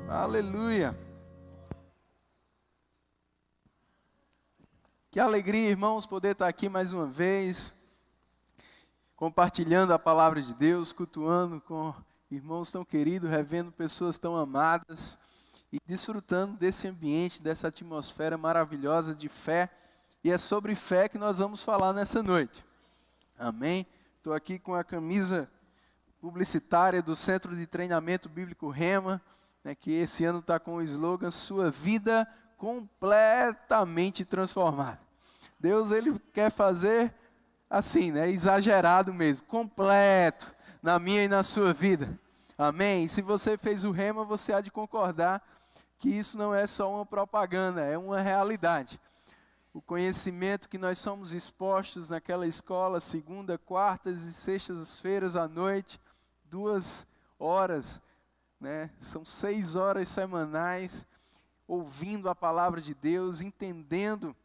Aleluia. Que alegria, irmãos, poder estar aqui mais uma vez, compartilhando a palavra de Deus, cultuando com irmãos tão queridos, revendo pessoas tão amadas e desfrutando desse ambiente, dessa atmosfera maravilhosa de fé. E é sobre fé que nós vamos falar nessa noite. Amém? Estou aqui com a camisa publicitária do Centro de Treinamento Bíblico Rema, que esse ano está com o slogan Sua Vida Completamente Transformada. Deus, Ele quer fazer assim, exagerado mesmo, completo, na minha e na sua vida. Amém? E se você fez o Rema, você há de concordar que isso não é só uma propaganda, é uma realidade. O conhecimento que nós somos expostos naquela escola, segunda, quartas e sextas-feiras à noite, 2 horas, são 6 horas semanais, ouvindo a palavra de Deus, entendendo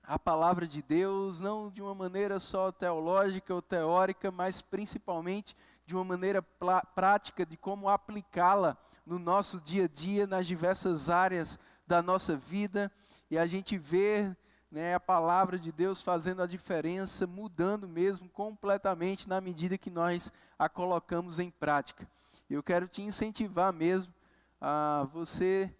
a palavra de Deus, não de uma maneira só teológica ou teórica, mas principalmente de uma maneira prática de como aplicá-la no nosso dia a dia, nas diversas áreas da nossa vida, e a gente vê a palavra de Deus fazendo a diferença, mudando mesmo completamente na medida que nós a colocamos em prática. Eu quero te incentivar mesmo a você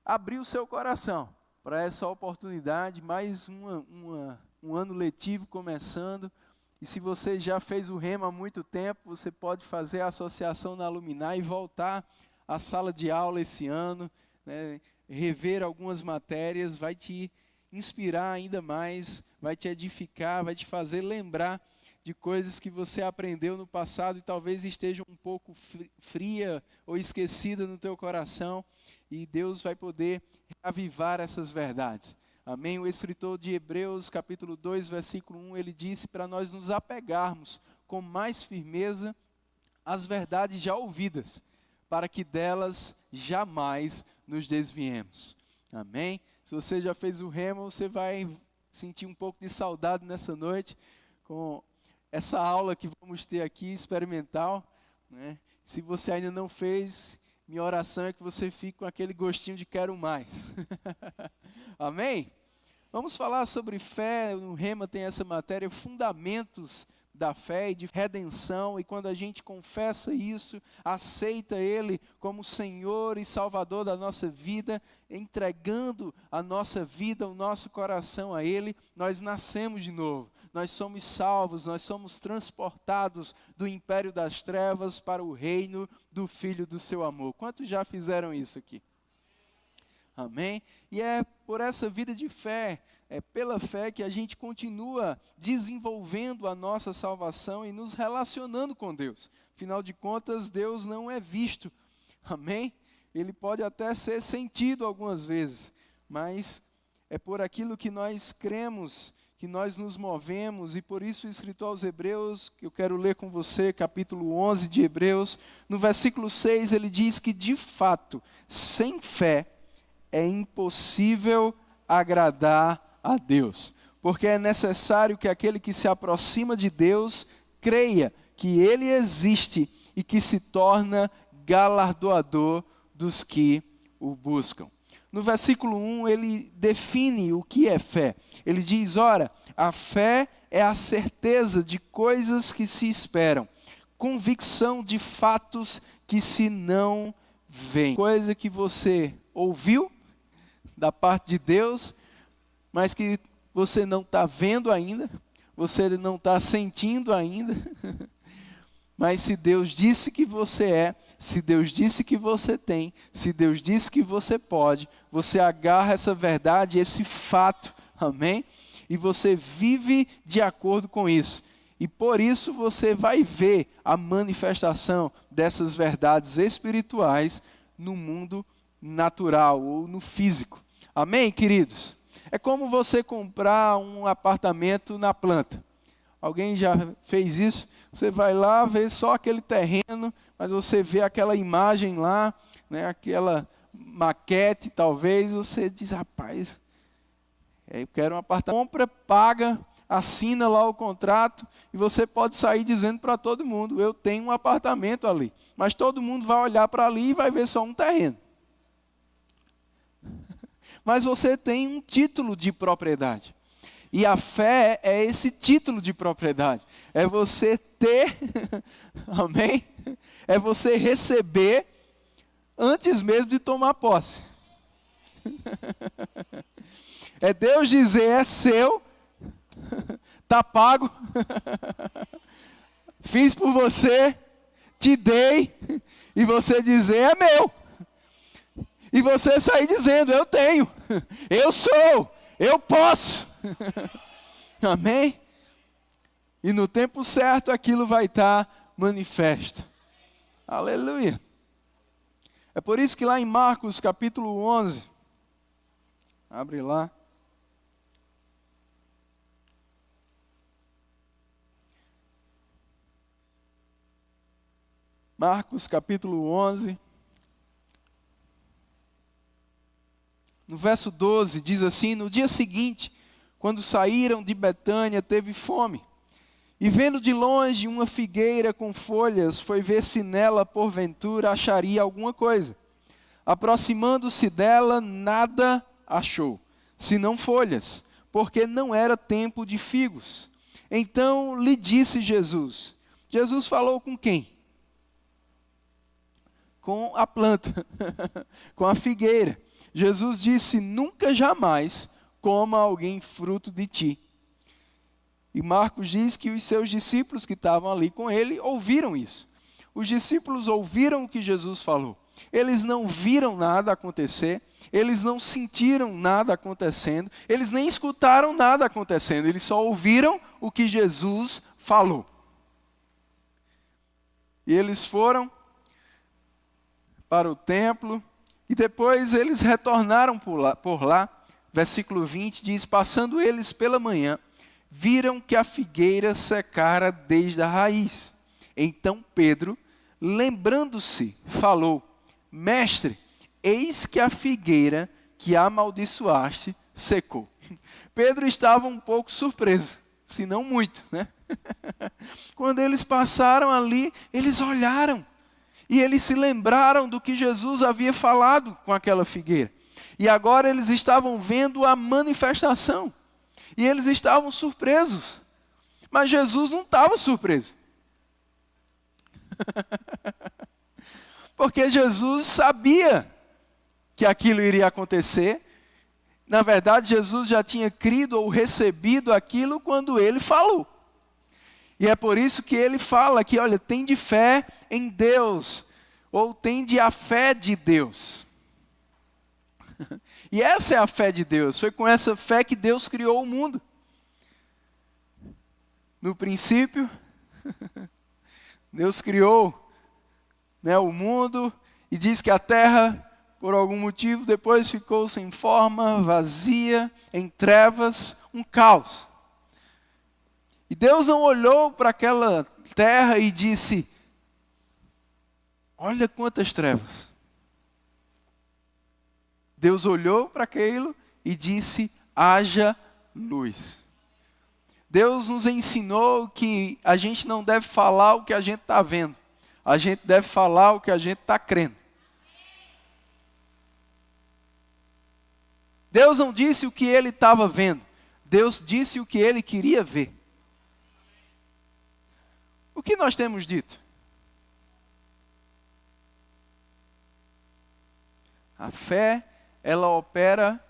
abrir o seu coração para essa oportunidade, mais um ano letivo começando. E se você já fez o Rema há muito tempo, você pode fazer a associação na Luminar e voltar à sala de aula esse ano, rever algumas matérias, vai te inspirar ainda mais, vai te edificar, vai te fazer lembrar de coisas que você aprendeu no passado e talvez esteja um pouco fria ou esquecida no teu coração, e Deus vai poder avivar essas verdades. Amém? O escritor de Hebreus, capítulo 2, versículo 1, ele disse para nós nos apegarmos com mais firmeza às verdades já ouvidas, para que delas jamais nos desviemos. Amém? Se você já fez o Rema, você vai sentir um pouco de saudade nessa noite com essa aula que vamos ter aqui, experimental. Se você ainda não fez, minha oração é que você fique com aquele gostinho de quero mais. Amém? Vamos falar sobre fé. No Rema tem essa matéria, fundamentos da fé e de redenção, e quando a gente confessa isso, aceita Ele como Senhor e Salvador da nossa vida, entregando a nossa vida, o nosso coração a Ele, nós nascemos de novo, nós somos salvos, nós somos transportados do império das trevas para o reino do Filho do seu amor. Quantos já fizeram isso aqui? Amém? E é por essa vida de fé, é pela fé que a gente continua desenvolvendo a nossa salvação e nos relacionando com Deus. Afinal de contas, Deus não é visto. Amém? Ele pode até ser sentido algumas vezes, mas é por aquilo que nós cremos, que nós nos movemos, e por isso o escritor aos Hebreus, que eu quero ler com você, capítulo 11 de Hebreus, no versículo 6, ele diz que de fato, sem fé, é impossível agradar a Deus, porque é necessário que aquele que se aproxima de Deus creia que Ele existe e que se torna galardoador dos que o buscam. No versículo 1 ele define o que é fé. Ele diz, ora, a fé é a certeza de coisas que se esperam, convicção de fatos que se não veem. Coisa que você ouviu da parte de Deus, mas que você não está vendo ainda, você não está sentindo ainda, mas se Deus disse que você é, se Deus disse que você tem, se Deus disse que você pode, você agarra essa verdade, esse fato, amém? E você vive de acordo com isso. E por isso você vai ver a manifestação dessas verdades espirituais no mundo natural ou no físico. Amém, queridos? É como você comprar um apartamento na planta. Alguém já fez isso? Você vai lá, vê só aquele terreno, mas você vê aquela imagem lá, aquela maquete, talvez, você diz, rapaz, eu quero um apartamento. Compra, paga, assina lá o contrato e você pode sair dizendo para todo mundo, eu tenho um apartamento ali. Mas todo mundo vai olhar para ali e vai ver só um terreno. Mas você tem um título de propriedade. E a fé é esse título de propriedade. É você ter, amém? É você receber antes mesmo de tomar posse. É Deus dizer, é seu, está pago, fiz por você, te dei, e você dizer, é meu. E você sair dizendo, eu tenho, eu sou, eu posso. Amém? E no tempo certo aquilo vai estar manifesto. Aleluia. É por isso que lá em Marcos capítulo 11, abre lá. Marcos capítulo 11, no verso 12, diz assim, no dia seguinte, quando saíram de Betânia, teve fome. E vendo de longe uma figueira com folhas, foi ver se nela, porventura, acharia alguma coisa. Aproximando-se dela, nada achou, senão folhas, porque não era tempo de figos. Então lhe disse Jesus. Jesus falou com quem? Com a planta, com a figueira. Jesus disse, nunca jamais coma alguém fruto de ti. E Marcos diz que os seus discípulos que estavam ali com ele ouviram isso. Os discípulos ouviram o que Jesus falou. Eles não viram nada acontecer, eles não sentiram nada acontecendo, eles nem escutaram nada acontecendo, eles só ouviram o que Jesus falou. E eles foram para o templo, e depois eles retornaram por lá. Versículo 20 diz, passando eles pela manhã, viram que a figueira secara desde a raiz. Então Pedro, lembrando-se, falou, mestre, eis que a figueira que amaldiçoaste secou. Pedro estava um pouco surpreso, se não muito, né? Quando eles passaram ali, eles olharam. E eles se lembraram do que Jesus havia falado com aquela figueira. E agora eles estavam vendo a manifestação. E eles estavam surpresos. Mas Jesus não estava surpreso. Porque Jesus sabia que aquilo iria acontecer. Na verdade, Jesus já tinha crido ou recebido aquilo quando ele falou. E é por isso que ele fala que, olha, tende fé em Deus, ou tende a fé de Deus. E essa é a fé de Deus, foi com essa fé que Deus criou o mundo. No princípio, Deus criou, né, o mundo, e diz que a terra, por algum motivo, depois ficou sem forma, vazia, em trevas, um caos. E Deus não olhou para aquela terra e disse, olha quantas trevas. Deus olhou para aquilo e disse, haja luz. Deus nos ensinou que a gente não deve falar o que a gente está vendo. A gente deve falar o que a gente está crendo. Deus não disse o que ele estava vendo. Deus disse o que ele queria ver. O que nós temos dito? A fé, ela opera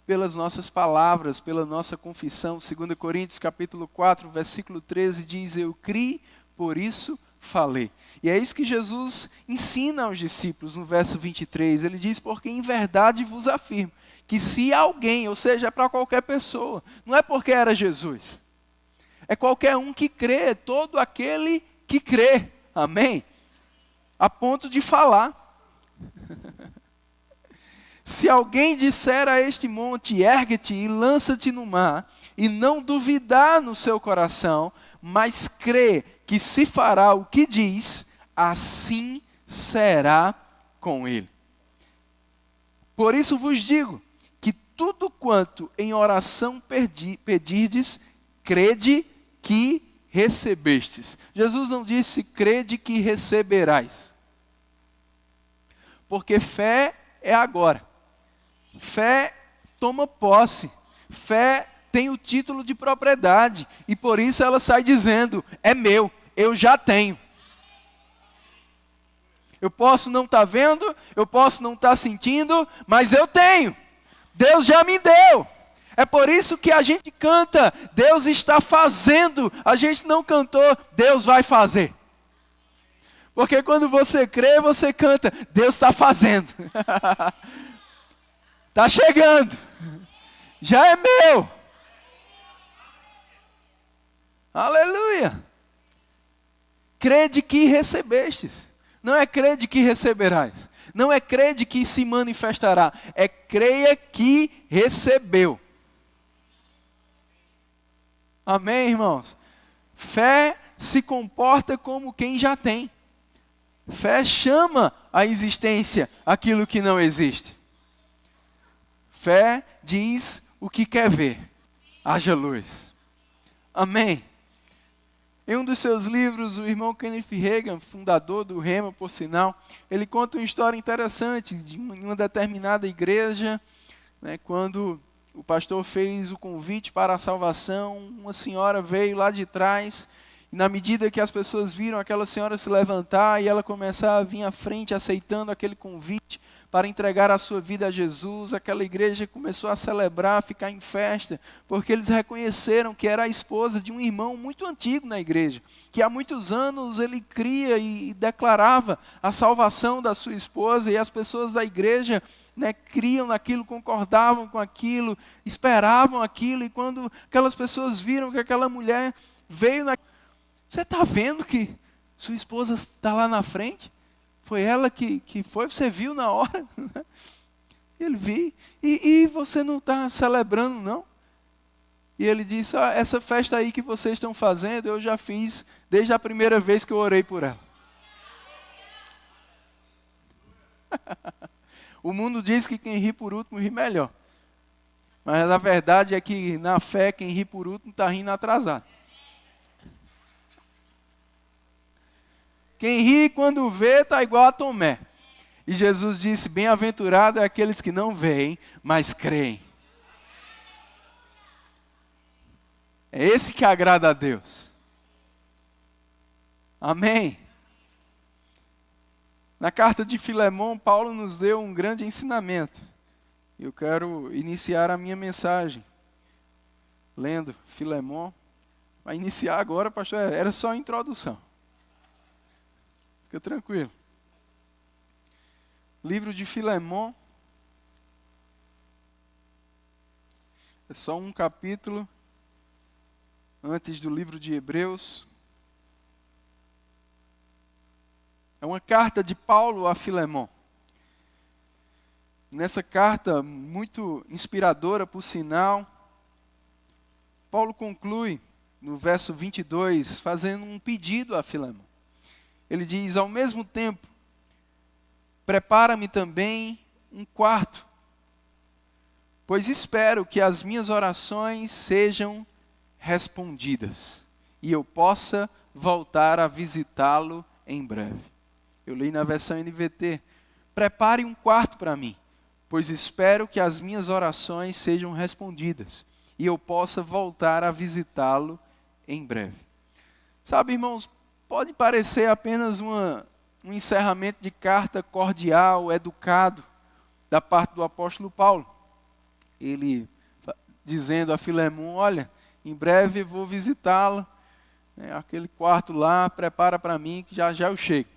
pelas nossas palavras, pela nossa confissão. 2 Coríntios capítulo 4, versículo 13 diz, eu criei, por isso falei. E é isso que Jesus ensina aos discípulos no verso 23. Ele diz, porque em verdade vos afirmo, que se alguém, ou seja, é para qualquer pessoa, não é porque era Jesus, é qualquer um que crê, todo aquele que crê, amém? A ponto de falar. Se alguém disser a este monte, ergue-te e lança-te no mar, e não duvidar no seu coração, mas crê que se fará o que diz, assim será com ele. Por isso vos digo, que tudo quanto em oração pedirdes, crede que recebestes. Jesus não disse crede que receberás. Porque fé é agora. Fé toma posse. Fé tem o título de propriedade. E por isso ela sai dizendo, é meu, eu já tenho. Eu posso não estar vendo, eu posso não estar sentindo, mas eu tenho. Deus já me deu. É por isso que a gente canta, Deus está fazendo. A gente não cantou, Deus vai fazer. Porque quando você crê, você canta, Deus está fazendo. Está chegando. Já é meu. Aleluia. Crede que recebestes. Não é crede que receberás. Não é crede que se manifestará. É creia que recebeu. Amém, irmãos? Fé se comporta como quem já tem. Fé chama à existência aquilo que não existe. Fé diz o que quer ver. Haja luz. Amém? Em um dos seus livros, o irmão Kenneth Hagin, fundador do Rema, por sinal, ele conta uma história interessante de uma determinada igreja, né, quando o pastor fez o convite para a salvação, uma senhora veio lá de trás, e na medida que as pessoas viram aquela senhora se levantar e ela começar a vir à frente aceitando aquele convite para entregar a sua vida a Jesus, aquela igreja começou a celebrar, a ficar em festa, porque eles reconheceram que era a esposa de um irmão muito antigo na igreja, que há muitos anos ele cria e declarava a salvação da sua esposa, e as pessoas da igreja, né, criam naquilo, concordavam com aquilo, esperavam aquilo, e quando aquelas pessoas viram que aquela mulher veio você está vendo que sua esposa está lá na frente? Foi ela que foi, você viu na hora? Ele viu. E você não está celebrando, não? E ele disse, essa festa aí que vocês estão fazendo, eu já fiz desde a primeira vez que eu orei por ela. O mundo diz que quem ri por último ri melhor. Mas a verdade é que na fé quem ri por último está rindo atrasado. Quem ri quando vê está igual a Tomé. E Jesus disse, bem-aventurado é aqueles que não veem, mas creem. É esse que agrada a Deus. Amém? Na carta de Filemão, Paulo nos deu um grande ensinamento. Eu quero iniciar a minha mensagem lendo Filemão. Vai iniciar agora, pastor, era só a introdução. Fica tranquilo. Livro de Filemão. É só um capítulo antes do livro de Hebreus. É uma carta de Paulo a Filemão. Nessa carta, muito inspiradora por sinal, Paulo conclui no verso 22, fazendo um pedido a Filemão. Ele diz, ao mesmo tempo, prepara-me também um quarto, pois espero que as minhas orações sejam respondidas e eu possa voltar a visitá-lo em breve. Eu li na versão NVT, prepare um quarto para mim, pois espero que as minhas orações sejam respondidas e eu possa voltar a visitá-lo em breve. Sabe, irmãos, pode parecer apenas um encerramento de carta cordial, educado, da parte do apóstolo Paulo. Ele dizendo a Filemão, olha, em breve vou visitá-la, aquele quarto lá, prepara para mim que já já eu chego.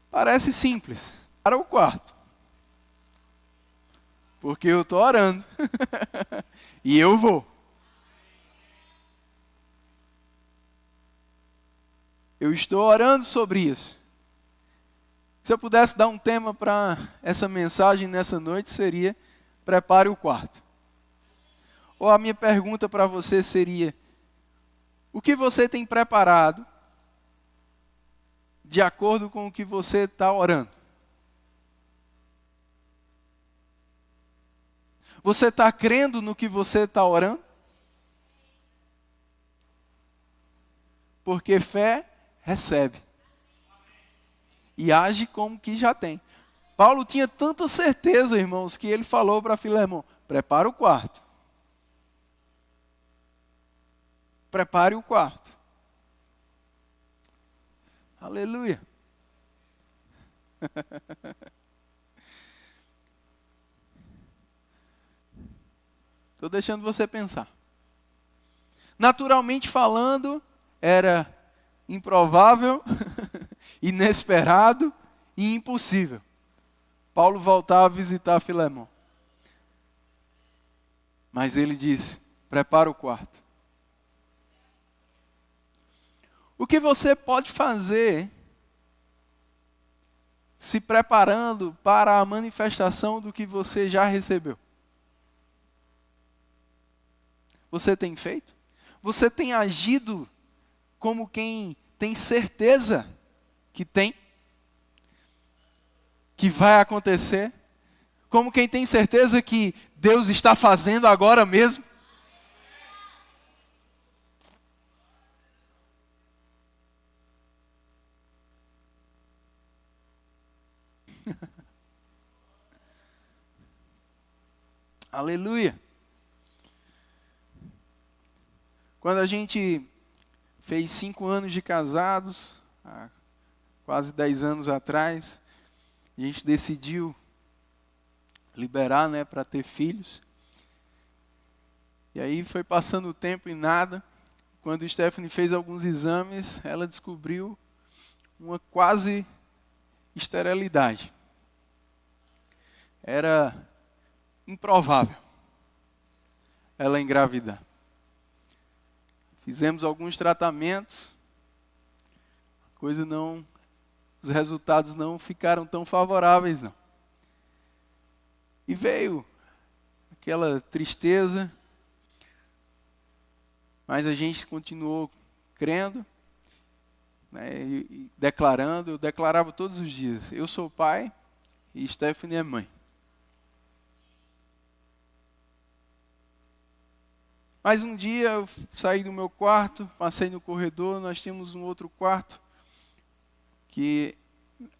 Parece simples, para o quarto. Porque eu estou orando. E eu vou. Eu estou orando sobre isso. Se eu pudesse dar um tema para essa mensagem nessa noite, seria prepare o quarto. Ou a minha pergunta para você seria, o que você tem preparado de acordo com o que você está orando? Você está crendo no que você está orando? Porque fé recebe. E age como que já tem. Paulo tinha tanta certeza, irmãos, que ele falou para Filemão: prepara o quarto. Prepare o quarto. Aleluia. Estou deixando você pensar. Naturalmente falando, era improvável, inesperado e impossível Paulo voltar a visitar Filemão. Mas ele disse: prepara o quarto. O que você pode fazer se preparando para a manifestação do que você já recebeu? Você tem feito? Você tem agido como quem tem certeza que tem? Que vai acontecer? Como quem tem certeza que Deus está fazendo agora mesmo? Aleluia. Quando a gente fez 5 anos de casados, há quase 10 anos atrás, a gente decidiu liberar, para ter filhos. E aí foi passando o tempo e nada. Quando Stephanie fez alguns exames, ela descobriu uma quase esterilidade. Era improvável ela engravidar. Fizemos alguns tratamentos, os resultados não ficaram tão favoráveis, não. E veio aquela tristeza, mas a gente continuou crendo, e declarando. Eu declarava todos os dias: eu sou pai e Stephanie é mãe. Mas um dia eu saí do meu quarto, passei no corredor, nós tínhamos um outro quarto, que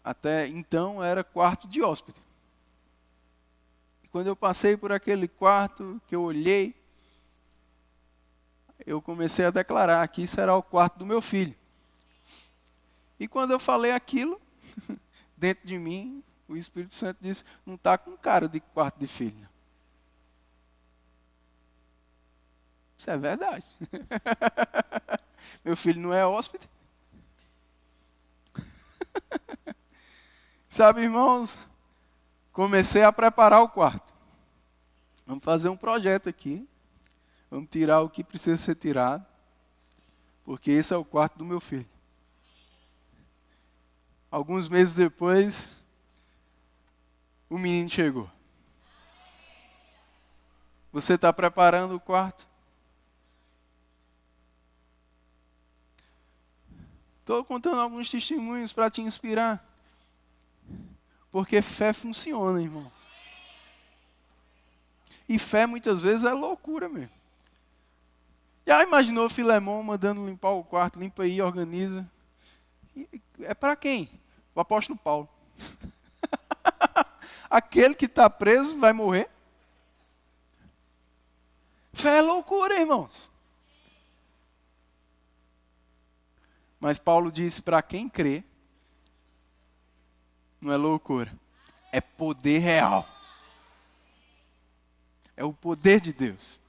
até então era quarto de hóspede. E quando eu passei por aquele quarto, que eu olhei, eu comecei a declarar: aqui será o quarto do meu filho. E quando eu falei aquilo, dentro de mim, o Espírito Santo disse: não está com cara de quarto de filho. Isso é verdade. Meu filho não é hóspede. Sabe, irmãos, comecei a preparar o quarto. Vamos fazer um projeto aqui. Vamos tirar o que precisa ser tirado. Porque esse é o quarto do meu filho. Alguns meses depois, o menino chegou. Você está preparando o quarto? Estou contando alguns testemunhos para te inspirar. Porque fé funciona, irmão. E fé muitas vezes é loucura mesmo. Já imaginou Filemão mandando limpar o quarto? Limpa aí, organiza. É para quem? O apóstolo Paulo. Aquele que está preso vai morrer? Fé é loucura, irmãos. Mas Paulo disse: para quem crê, não é loucura, é poder real. É o poder de Deus.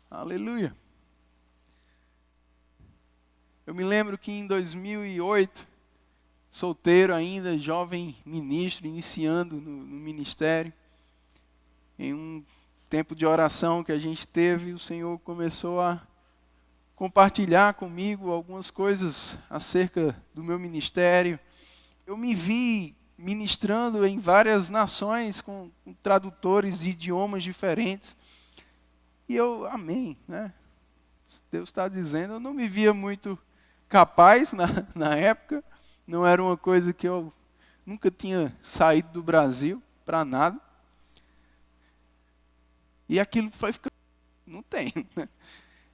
Aleluia. Eu me lembro que em 2008, solteiro ainda, jovem ministro, iniciando no ministério, em um tempo de oração que a gente teve, o Senhor começou a compartilhar comigo algumas coisas acerca do meu ministério. Eu me vi ministrando em várias nações com tradutores de idiomas diferentes. E eu, amém, Deus está dizendo. Eu não me via muito capaz na época. Não era uma coisa que eu nunca tinha saído do Brasil para nada. E aquilo foi ficando, não tem,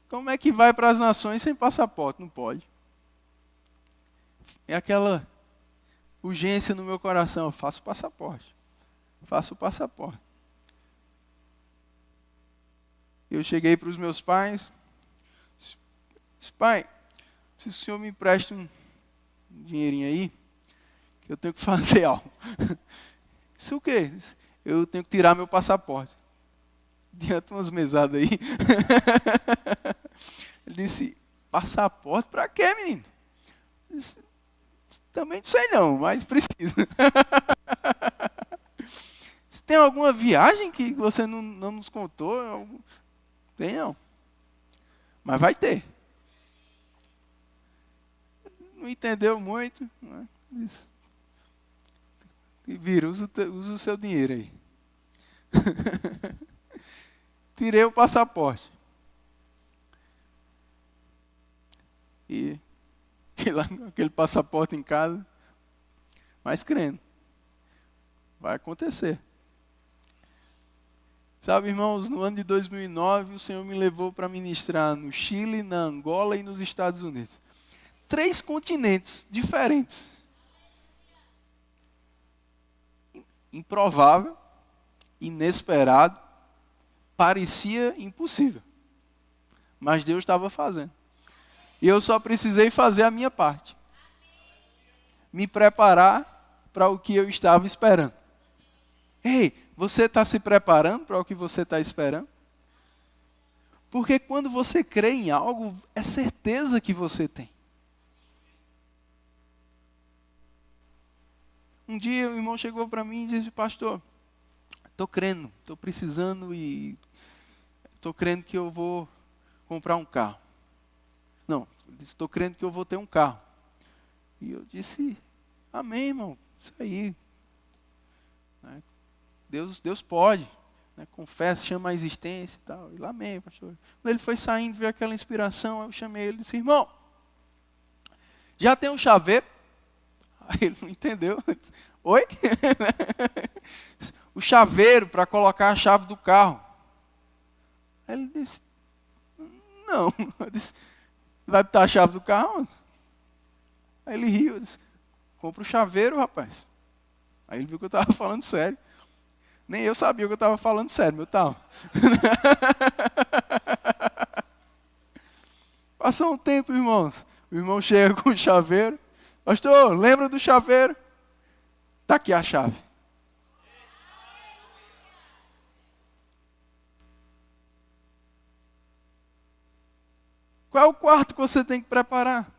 Como é que vai para as nações sem passaporte? Não pode. É aquela urgência no meu coração. Eu faço o passaporte. Faço o passaporte. Eu cheguei para os meus pais. Disse, pai, se o senhor me empresta um dinheirinho aí, que eu tenho que fazer algo. Isso o quê? Eu tenho que tirar meu passaporte. Diante umas mesadas aí. Ele disse, passaporte para quê, menino? Eu disse, também não sei não, mas preciso. Se tem alguma viagem que você não nos contou? Tem não. Mas vai ter. Não entendeu muito. Né? Isso. E vira, usa o seu dinheiro aí. Tirei o passaporte. E aquele passaporte em casa, mas crendo. Vai acontecer. Sabe, irmãos, no ano de 2009, o Senhor me levou para ministrar no Chile, na Angola e nos Estados Unidos. 3 continentes diferentes. Improvável, inesperado, parecia impossível. Mas Deus estava fazendo. E eu só precisei fazer a minha parte. Me preparar para o que eu estava esperando. Ei, você está se preparando para o que você está esperando? Porque quando você crê em algo, é certeza que você tem. Um dia o irmão chegou para mim e disse, pastor, estou crendo, estou precisando e estou crendo que eu vou comprar um carro. Não, estou crendo que eu vou ter um carro. E eu disse, amém, irmão, isso aí. Deus pode. Confessa, chama a existência e tal. E lá, amém, pastor. Quando ele foi saindo, veio aquela inspiração, eu chamei ele e disse, irmão, já tem um chaveiro? Aí ele não entendeu. Oi? O chaveiro para colocar a chave do carro. Aí ele disse, não. Eu disse, vai botar a chave do carro onde? Aí ele riu. Eu disse, compra o chaveiro, rapaz. Aí ele viu que eu estava falando sério. Nem eu sabia que eu estava falando sério, meu tal. Passou um tempo, irmãos. O irmão chega com o chaveiro. Pastor, lembra do chaveiro? Está aqui a chave. Qual é o quarto que você tem que preparar?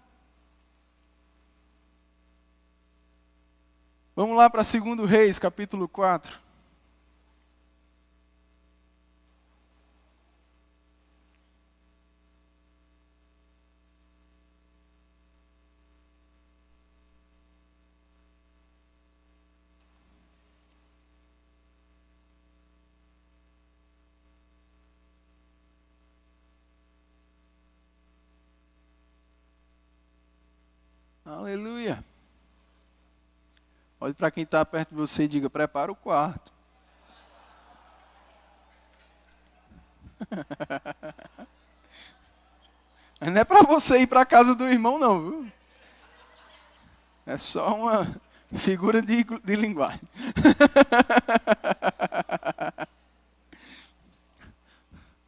Vamos lá para 2 Reis, capítulo 4. Aleluia. Olhe para quem está perto de você e diga, prepara o quarto. Mas não é para você ir para a casa do irmão, não, viu? É só uma figura de linguagem.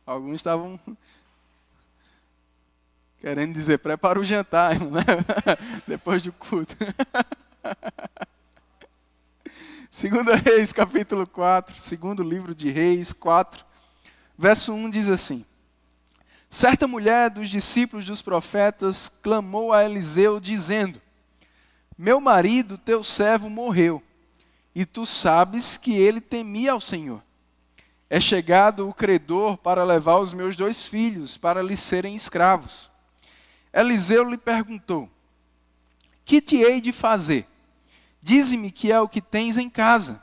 Alguns estavam querendo dizer, prepara o jantar, irmão, né? Depois do culto. 2 Reis, capítulo 4, segundo livro de Reis 4, verso 1 diz assim, certa mulher dos discípulos dos profetas clamou a Eliseu dizendo, meu marido, teu servo, morreu, e tu sabes que ele temia ao Senhor. É chegado o credor para levar os meus 2 filhos, para lhes serem escravos. Eliseu lhe perguntou, que te hei de fazer? Dize-me que é o que tens em casa.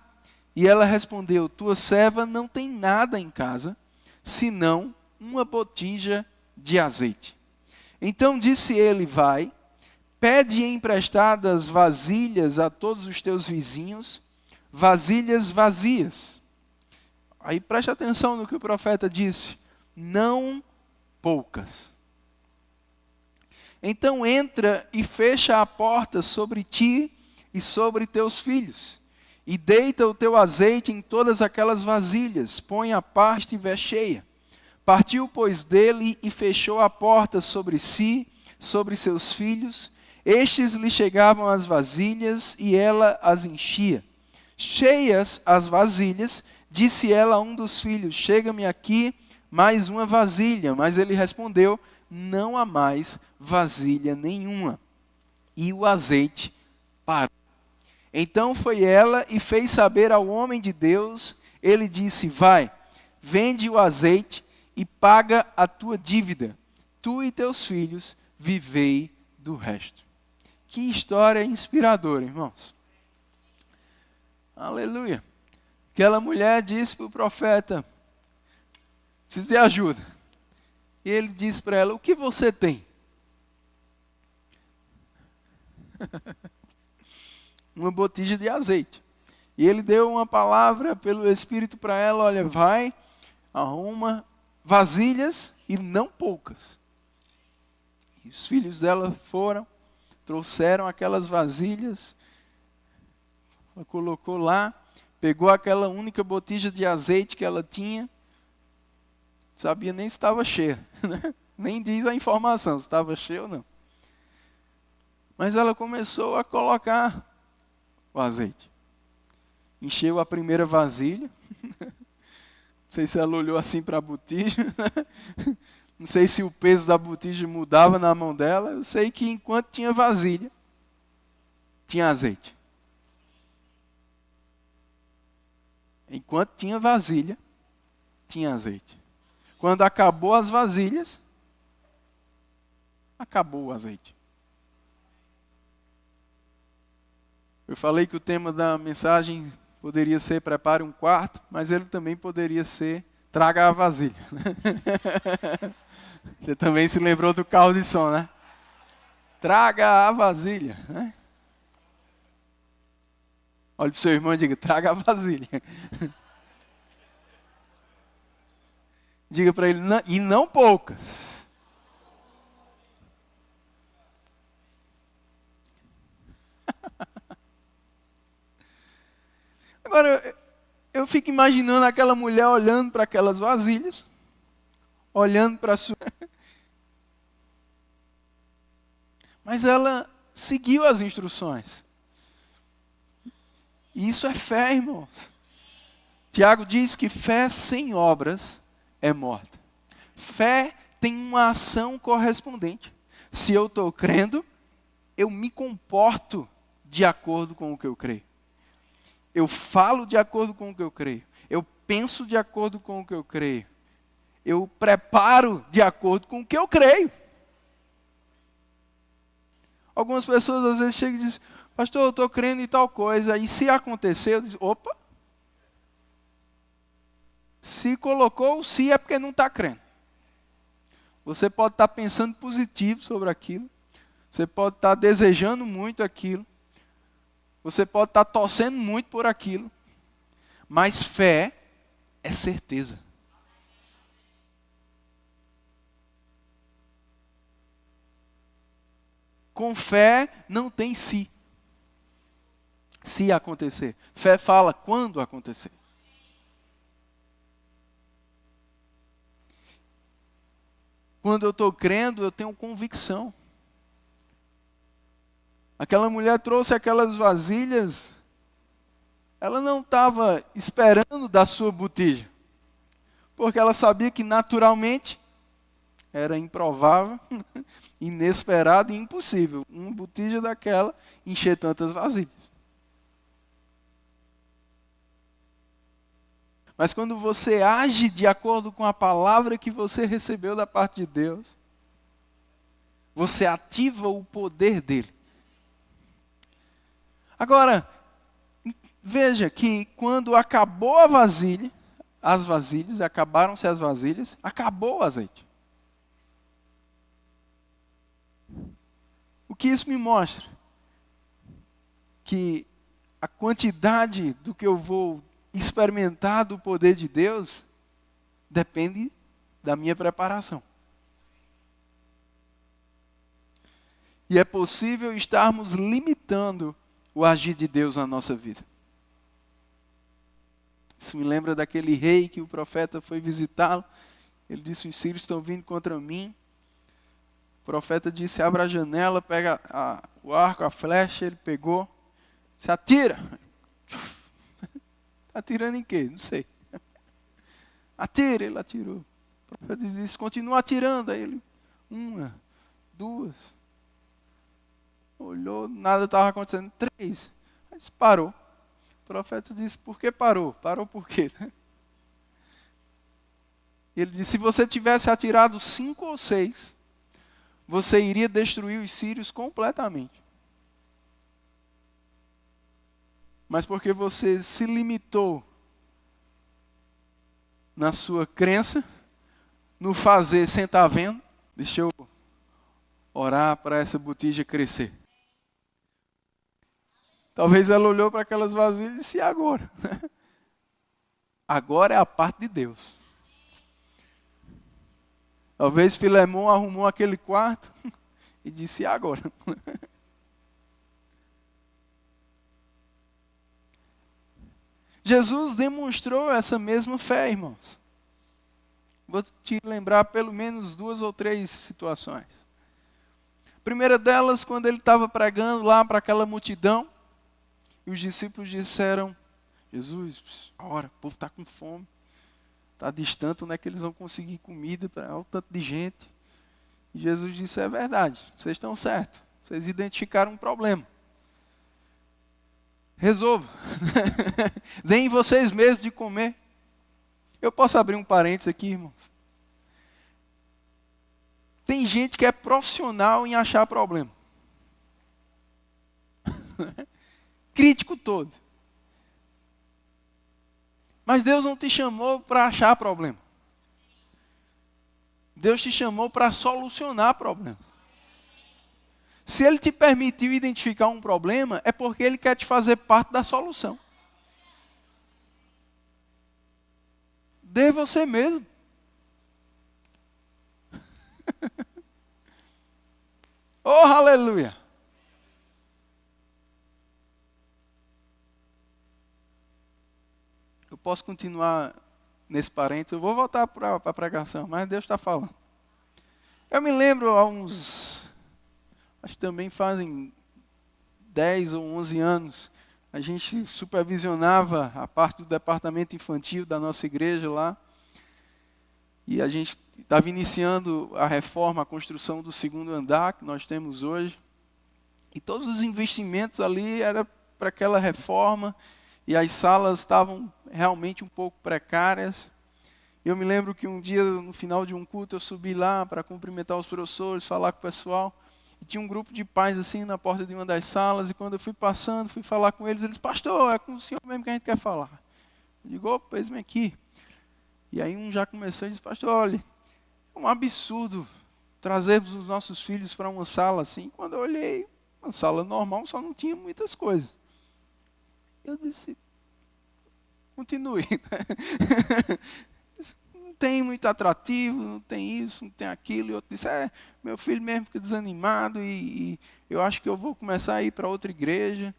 E ela respondeu, tua serva não tem nada em casa, senão uma botija de azeite. Então disse ele, vai, pede emprestadas vasilhas a todos os teus vizinhos, vasilhas vazias. Aí preste atenção no que o profeta disse, não poucas. Então entra e fecha a porta sobre ti e sobre teus filhos, e deita o teu azeite em todas aquelas vasilhas, põe a parte e estiver cheia. Partiu, pois, dele e fechou a porta sobre si, sobre seus filhos. Estes lhe chegavam as vasilhas e ela as enchia. Cheias as vasilhas, disse ela a um dos filhos: chega-me aqui mais uma vasilha. Mas ele respondeu: não há mais vasilha nenhuma. E o azeite parou. Então foi ela e fez saber ao homem de Deus. Ele disse: vai, vende o azeite e paga a tua dívida. Tu e teus filhos vivei do resto. Que história inspiradora, irmãos. Aleluia. Aquela mulher disse para o profeta: preciso de ajuda. E ele disse para ela: o que você tem? Uma botija de azeite. E ele deu uma palavra pelo Espírito para ela: olha, vai, arruma vasilhas e não poucas. E os filhos dela foram, trouxeram aquelas vasilhas, ela colocou lá, pegou aquela única botija de azeite que ela tinha, sabia nem se estava cheia, né? Nem diz a informação se estava cheia ou não. Mas ela começou a colocar o azeite. Encheu a primeira vasilha. Não sei se ela olhou assim para a botija. Não sei se o peso da botija mudava na mão dela. Eu sei que enquanto tinha vasilha, tinha azeite. Enquanto tinha vasilha, tinha azeite. Quando acabou as vasilhas, acabou o azeite. Eu falei que o tema da mensagem poderia ser prepare um quarto, mas ele também poderia ser traga a vasilha. Você também se lembrou do carro de som, né? Traga a vasilha. Né? Olhe para o seu irmão e diga: traga a vasilha. Diga para ele: e não poucas. Agora, eu fico imaginando aquela mulher olhando para aquelas vasilhas, olhando para a sua... Mas ela seguiu as instruções. E isso é fé, irmãos. Tiago diz que fé sem obras é morta. Fé tem uma ação correspondente. Se eu estou crendo, eu me comporto de acordo com o que eu creio. Eu falo de acordo com o que eu creio. Eu penso de acordo com o que eu creio. Eu preparo de acordo com o que eu creio. Algumas pessoas às vezes chegam e dizem: pastor, eu estou crendo em tal coisa. E se acontecer, eu digo: opa. Se colocou o se é porque não está crendo. Você pode estar pensando positivo sobre aquilo. Você pode estar desejando muito aquilo. Você pode estar torcendo muito por aquilo, mas fé é certeza. Com fé não tem se. Se acontecer. Fé fala quando acontecer. Quando eu estou crendo, eu tenho convicção. Aquela mulher trouxe aquelas vasilhas, ela não estava esperando da sua botija, porque ela sabia que naturalmente era improvável, inesperado e impossível uma botija daquela encher tantas vasilhas. Mas quando você age de acordo com a palavra que você recebeu da parte de Deus, você ativa o poder dele. Agora, veja que quando acabou a vasilha, as vasilhas, acabaram-se as vasilhas, acabou o azeite. O que isso me mostra? Que a quantidade do que eu vou experimentar do poder de Deus depende da minha preparação. E é possível estarmos limitando o agir de Deus na nossa vida. Isso me lembra daquele rei que o profeta foi visitá-lo. Ele disse: os sírios estão vindo contra mim. O profeta disse: abra a janela, pega o arco, a flecha. Ele pegou, se atira. Atirando em quê? Não sei. Atira, ele atirou. O profeta disse: continua atirando. Aí ele, 1, 2. Olhou, nada estava acontecendo. 3. Aí parou. O profeta disse: por que parou? Parou por quê? Ele disse: se você tivesse atirado 5 ou 6, você iria destruir os sírios completamente. Mas porque você se limitou na sua crença, no fazer sem estar vendo, deixa eu orar para essa botija crescer. Talvez ela olhou para aquelas vasilhas e disse: e agora? Agora é a parte de Deus. Talvez Filemão arrumou aquele quarto e disse: e agora? Jesus demonstrou essa mesma fé, irmãos. Vou te lembrar pelo menos 2 ou 3 situações. A primeira delas, quando ele estava pregando lá para aquela multidão, e os discípulos disseram: Jesus, ora, o povo está com fome, está distante, onde é que eles vão conseguir comida para o tanto de gente? E Jesus disse: é verdade, vocês estão certos, vocês identificaram um problema. Resolva. Deem vocês mesmos de comer. Eu posso abrir um parênteses aqui, irmãos? Tem gente que é profissional em achar problema. Crítico todo. Mas Deus não te chamou para achar problema. Deus te chamou para solucionar problema. Se Ele te permitiu identificar um problema, é porque Ele quer te fazer parte da solução. Dê você mesmo. Oh, aleluia! Eu posso continuar nesse parênteses, eu vou voltar para a pregação, mas Deus está falando. Eu me lembro há uns, acho que também fazem 10 ou 11 anos, a gente supervisionava a parte do departamento infantil da nossa igreja lá, e a gente estava iniciando a reforma, a construção do 2º andar que nós temos hoje, e todos os investimentos ali era para aquela reforma, e as salas estavam realmente um pouco precárias. Eu me lembro que um dia, no final de um culto, eu subi lá para cumprimentar os professores, falar com o pessoal, e tinha um grupo de pais assim na porta de uma das salas, e quando eu fui passando, fui falar com eles, eles: pastor, é com o senhor mesmo que a gente quer falar. Eu digo: opa, eis-me aqui. E aí um já começou e disse: pastor, olha, é um absurdo trazermos os nossos filhos para uma sala assim. Quando eu olhei, uma sala normal, só não tinha muitas coisas. Eu disse: continue. Não tem muito atrativo, não tem isso, não tem aquilo. E outro disse: meu filho mesmo fica desanimado e eu acho que eu vou começar a ir para outra igreja.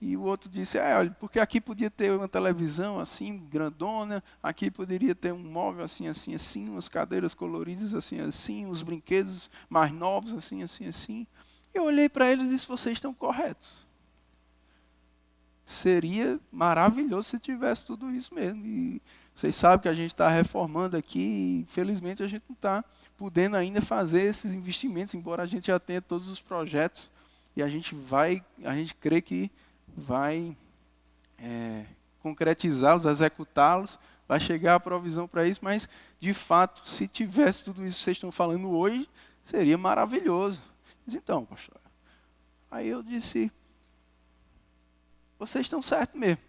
E o outro disse: olha, porque aqui podia ter uma televisão assim, grandona, aqui poderia ter um móvel assim, assim, assim, umas cadeiras coloridas assim, assim, uns brinquedos mais novos assim, assim, assim. Eu olhei para eles e disse: vocês estão corretos. Seria maravilhoso se tivesse tudo isso mesmo. E vocês sabem que a gente está reformando aqui e, infelizmente, a gente não está podendo ainda fazer esses investimentos, embora a gente já tenha todos os projetos. E a gente crê que vai concretizá-los, executá-los, vai chegar a provisão para isso, mas, de fato, se tivesse tudo isso que vocês estão falando hoje, seria maravilhoso. Mas então, pastor, aí eu disse: vocês estão certos mesmo.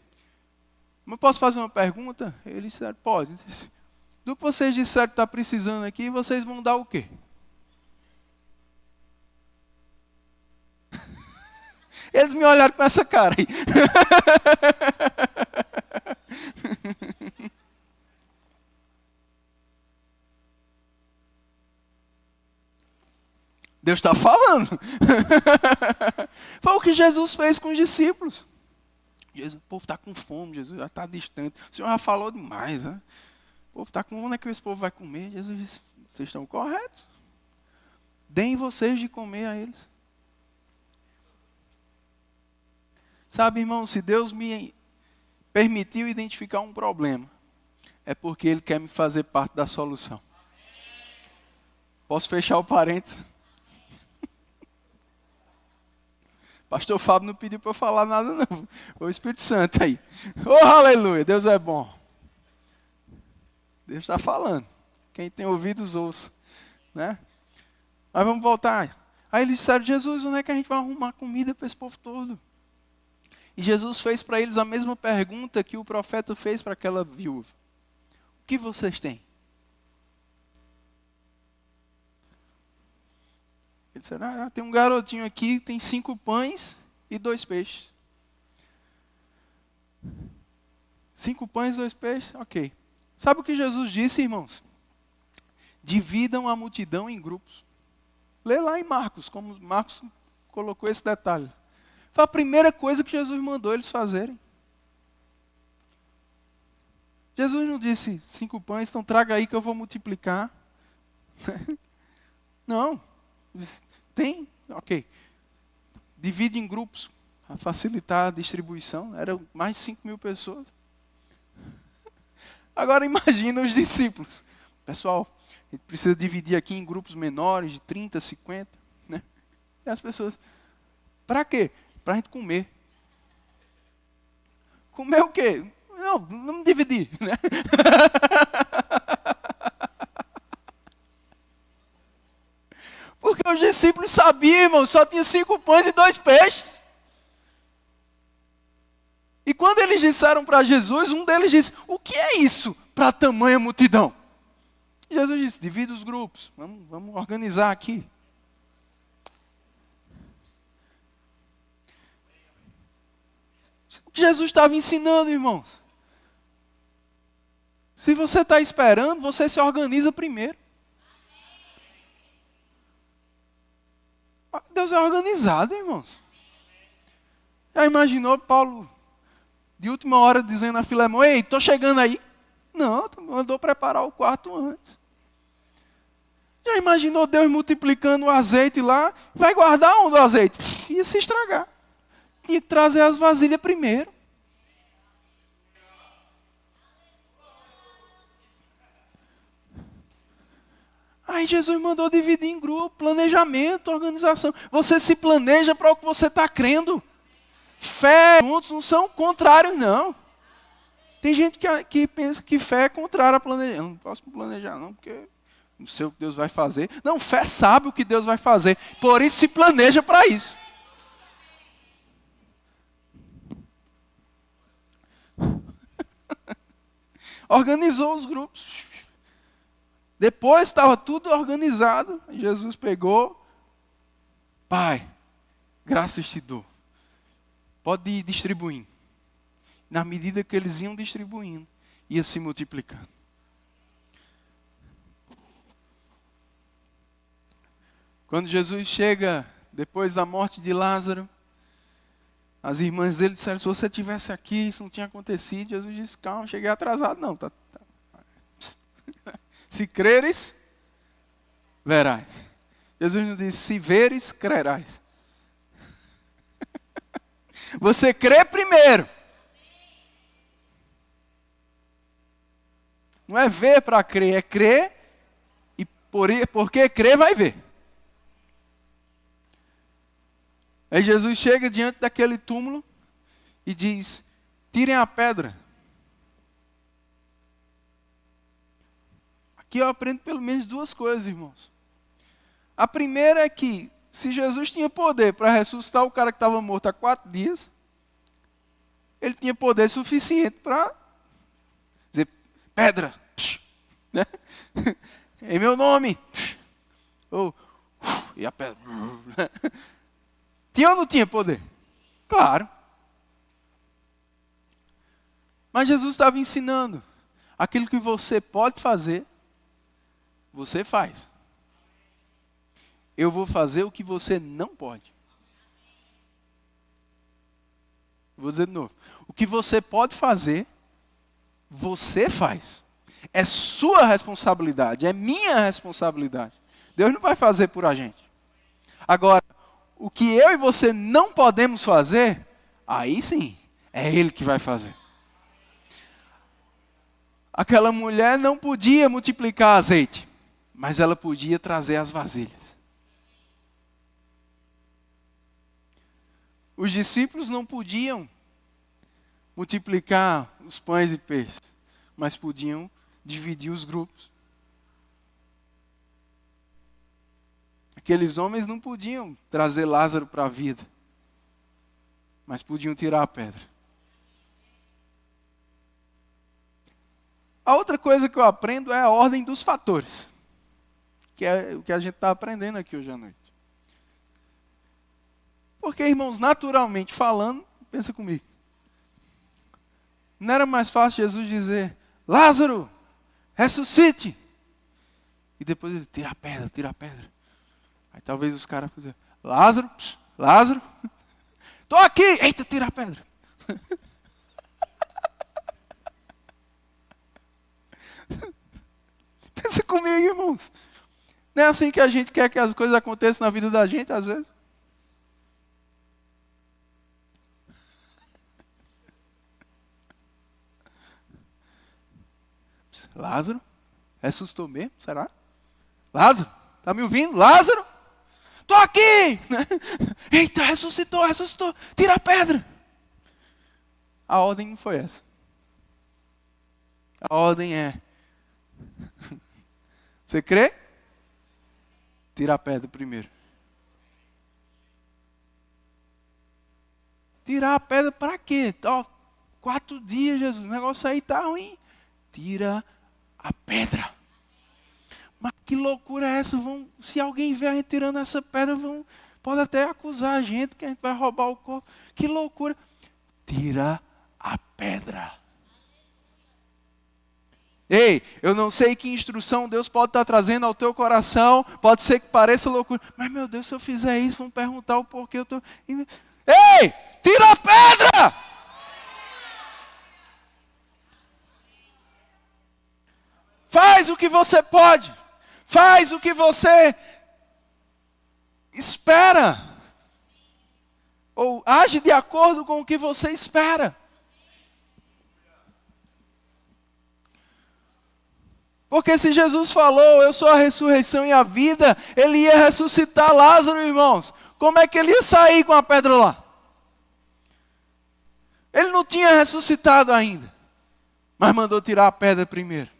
Mas posso fazer uma pergunta? Eles disseram: pode. Eu disse: do que vocês disseram que está precisando aqui, vocês vão dar o quê? Eles me olharam com essa cara aí. Deus está falando. Foi o que Jesus fez com os discípulos. Jesus, o povo está com fome, Jesus já está distante. O Senhor já falou demais. Né? O povo está com fome, onde é que esse povo vai comer? Jesus disse, vocês estão corretos. Deem vocês de comer a eles. Sabe, irmão, se Deus me permitiu identificar um problema, é porque Ele quer me fazer parte da solução. Posso fechar o parênteses? Pastor Fábio não pediu para eu falar nada não. Foi o Espírito Santo aí. Oh, aleluia, Deus é bom. Deus está falando. Quem tem ouvidos, ouça. Né? Mas vamos voltar. Aí eles disseram, Jesus, onde é que a gente vai arrumar comida para esse povo todo? E Jesus fez para eles a mesma pergunta que o profeta fez para aquela viúva. O que vocês têm? Ele disse, tem um garotinho aqui que tem 5 pães e 2 peixes. 5 pães e 2 peixes? Ok. Sabe o que Jesus disse, irmãos? Dividam a multidão em grupos. Lê lá em Marcos, como Marcos colocou esse detalhe. Foi a primeira coisa que Jesus mandou eles fazerem. Jesus não disse 5 pães, então traga aí que eu vou multiplicar. Não. Tem? Ok. Divide em grupos, para facilitar a distribuição. Eram mais de 5.000 pessoas. Agora imagina os discípulos. Pessoal, a gente precisa dividir aqui em grupos menores, de 30, 50. Né? E as pessoas, para quê? Para a gente comer. Comer o quê? Não, vamos dividir. Né? Porque os discípulos sabiam, irmão, só tinha 5 pães e 2 peixes. E quando eles disseram para Jesus, um deles disse, o que é isso para tamanha multidão? E Jesus disse, divida os grupos, vamos organizar aqui. O que Jesus estava ensinando, irmãos? Se você está esperando, você se organiza primeiro. Deus é organizado, irmãos. Já imaginou Paulo, de última hora, dizendo a Filemão, ei, estou chegando aí. Não, tu mandou preparar o quarto antes. Já imaginou Deus multiplicando o azeite lá? Vai guardar onde o azeite? Ia se estragar. Tinha que trazer as vasilhas primeiro. Aí Jesus mandou dividir em grupo, planejamento, organização. Você se planeja para o que você está crendo. Fé juntos não são contrários, não. Tem gente que pensa que fé é contrária a planejar. Eu não posso planejar, não, porque não sei o que Deus vai fazer. Não, fé sabe o que Deus vai fazer. Por isso se planeja para isso. Organizou os grupos. Depois estava tudo organizado. Jesus pegou. Pai, graças te dou. Pode ir distribuindo. Na medida que eles iam distribuindo, ia se multiplicando. Quando Jesus chega, depois da morte de Lázaro, as irmãs dele disseram, se você estivesse aqui, isso não tinha acontecido. Jesus disse, calma, cheguei atrasado. Não, tá. Se creres, verás. Jesus não disse, se veres, crerás. Você crê primeiro. Não é ver para crer, é crer. E porque crer, vai ver. Aí Jesus chega diante daquele túmulo e diz, tirem a pedra. Aqui eu aprendo pelo menos 2 coisas, irmãos. A primeira é que, se Jesus tinha poder para ressuscitar o cara que estava morto há 4 dias, ele tinha poder suficiente para dizer, pedra, né? Em meu nome. E a pedra. Tinha ou não tinha poder? Claro. Mas Jesus estava ensinando, aquilo que você pode fazer, você faz. eu vou fazer o que você não pode. Vou dizer de novo. O que você pode fazer, você faz. É sua responsabilidade, é minha responsabilidade. Deus não vai fazer por a gente. Agora, o que eu e você não podemos fazer, aí sim, é Ele que vai fazer. Aquela mulher não podia multiplicar azeite, mas ela podia trazer as vasilhas. Os discípulos não podiam multiplicar os pães e peixes, mas podiam dividir os grupos. Aqueles homens não podiam trazer Lázaro para a vida, mas podiam tirar a pedra. A outra coisa que eu aprendo é a ordem dos fatores, que é o que a gente está aprendendo aqui hoje à noite. Porque, irmãos, naturalmente falando, pensa comigo, não era mais fácil Jesus dizer, Lázaro, ressuscite. E depois ele tira a pedra, tira a pedra. Aí talvez os caras fizessem, Lázaro, Lázaro, estou aqui. Eita, tira a pedra. Pensa comigo, irmãos. Não é assim que a gente quer que as coisas aconteçam na vida da gente, às vezes? Lázaro, ressuscitou mesmo? Será? Lázaro, está me ouvindo? Lázaro, estou aqui! Eita, ressuscitou, ressuscitou, tira a pedra. A ordem não foi essa. A ordem é, você crê? Tira a pedra primeiro. Tirar a pedra para quê? 4 dias, Jesus, o negócio aí está ruim. Tira a pedra. Mas que loucura é essa? Se alguém ver a gente tirando essa pedra, pode até acusar a gente que a gente vai roubar o corpo. Que loucura. Tira a pedra. Ei, eu não sei que instrução Deus pode estar trazendo ao teu coração. Pode ser que pareça loucura. Mas meu Deus, se eu fizer isso, vão perguntar o porquê eu estou... Ei, tira a pedra! Faz o que você pode. Faz o que você espera. Ou age de acordo com o que você espera. Porque se Jesus falou, eu sou a ressurreição e a vida, ele ia ressuscitar Lázaro, irmãos. Como é que ele ia sair com a pedra lá? Ele não tinha ressuscitado ainda, mas mandou tirar a pedra primeiro.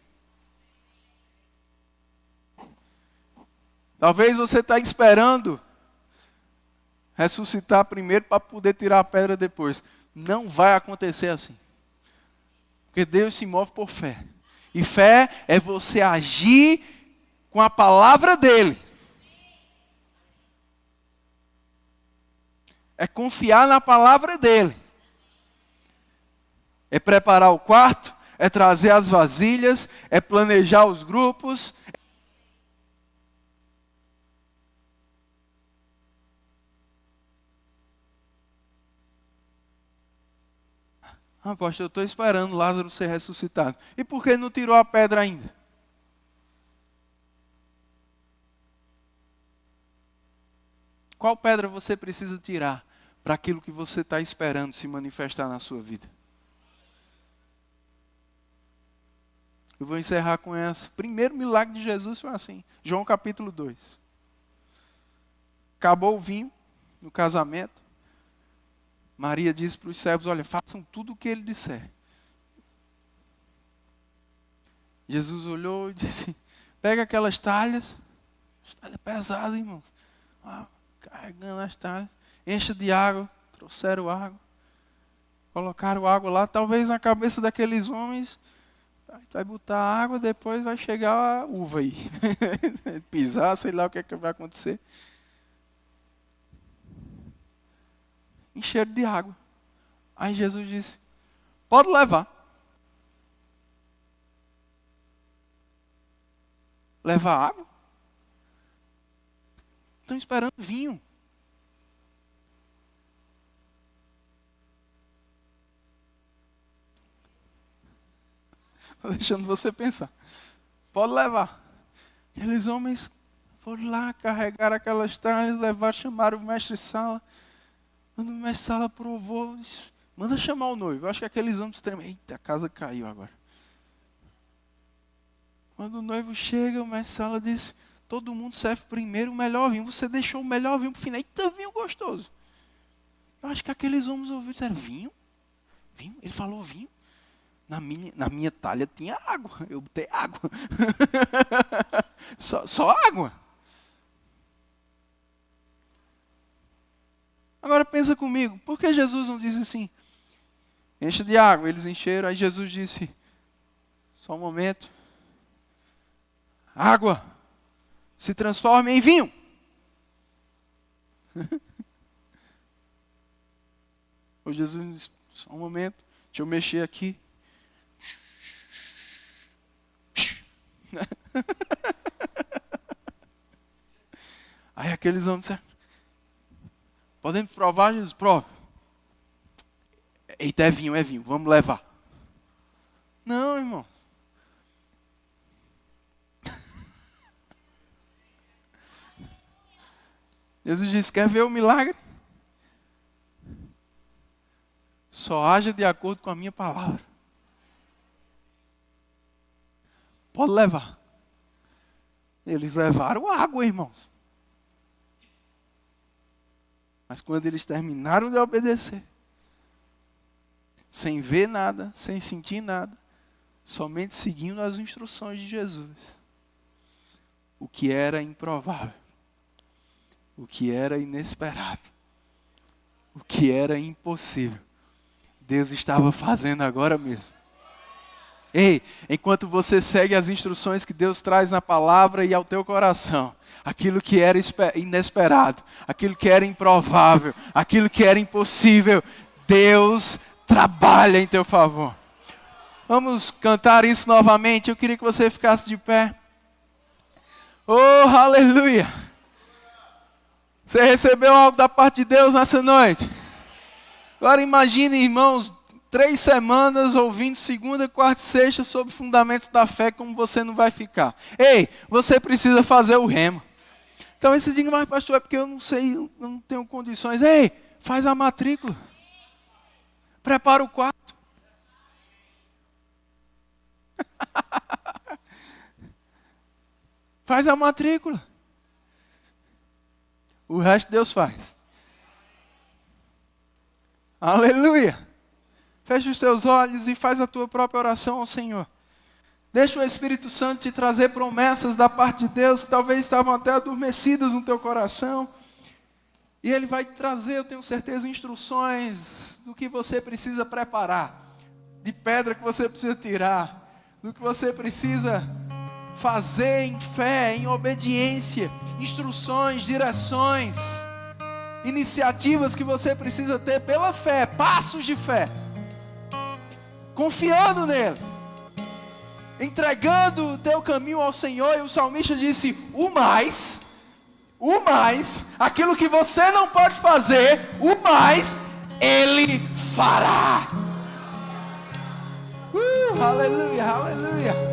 Talvez você está esperando ressuscitar primeiro para poder tirar a pedra depois. Não vai acontecer assim. Porque Deus se move por fé. E fé é você agir com a palavra dele. É confiar na palavra dele. É preparar o quarto, é trazer as vasilhas, é planejar os grupos. Pastor, eu estou esperando Lázaro ser ressuscitado. E por que não tirou a pedra ainda? Qual pedra você precisa tirar para aquilo que você está esperando se manifestar na sua vida? Eu vou encerrar com essa. O primeiro milagre de Jesus foi assim. João capítulo 2. Acabou o vinho no casamento. Maria disse para os servos, olha, façam tudo o que ele disser. Jesus olhou e disse, pega aquelas talhas pesadas, irmão. Carregando as talhas, encha de água, trouxeram água, colocaram água lá, talvez na cabeça daqueles homens, vai botar água, depois vai chegar a uva aí. Pisar, sei lá o que é que vai acontecer. Encheram de água. Aí Jesus disse, pode levar. Levar água? Estão esperando vinho. Estou deixando você pensar. Pode levar. Aqueles homens foram lá, carregaram aquelas talhas, levaram, chamaram o mestre-sala. Quando o mestre-sala provou, disse, manda chamar o noivo. Eu acho que aqueles homens tremem. Eita, a casa caiu agora. Quando o noivo chega, o mestre-sala diz, todo mundo serve primeiro o melhor vinho. Você deixou o melhor vinho para o final. Eita, vinho gostoso. Eu acho que aqueles homens ouviram e disseram, vinho? Vinho? Ele falou vinho? Na minha talha tinha água. Eu botei água. só água. Agora pensa comigo. Por que Jesus não disse assim? Enche de água. Eles encheram. Aí Jesus disse, só um momento. Água se transforma em vinho. O Jesus disse, só um momento. Deixa eu mexer aqui. Aí aqueles homens disseram, podemos provar, Jesus? Prova. Eita, é vinho, vamos levar. Não, irmão. Jesus disse, quer ver o milagre? Só haja de acordo com a minha palavra. Pode levar. Eles levaram água, irmãos. Mas quando eles terminaram de obedecer, sem ver nada, sem sentir nada, somente seguindo as instruções de Jesus, o que era improvável, o que era inesperado, o que era impossível, Deus estava fazendo agora mesmo. Ei, enquanto você segue as instruções que Deus traz na palavra e ao teu coração, aquilo que era inesperado, aquilo que era improvável, aquilo que era impossível, Deus trabalha em teu favor. Vamos cantar isso novamente. Eu queria que você ficasse de pé. Oh, aleluia! Você recebeu algo da parte de Deus nessa noite? Agora imagine, irmãos, 3 semanas ouvindo segunda, quarta e sexta sobre fundamentos da fé, como você não vai ficar. Ei, você precisa fazer o rema. Então aí você diz, mas pastor, é porque eu não sei, eu não tenho condições. Ei, faz a matrícula. Prepara o quarto. Faz a matrícula. O resto Deus faz. Aleluia. Fecha os teus olhos e faz a tua própria oração ao Senhor. Deixa o Espírito Santo te trazer promessas da parte de Deus que talvez estavam até adormecidas no teu coração. E Ele vai trazer, eu tenho certeza, instruções do que você precisa preparar. De pedra que você precisa tirar. Do que você precisa fazer em fé, em obediência. Instruções, direções, iniciativas que você precisa ter pela fé. Passos de fé. Confiando nele. Entregando o teu caminho ao Senhor. E o salmista disse, o mais, aquilo que você não pode fazer, o mais, Ele fará. Aleluia, aleluia.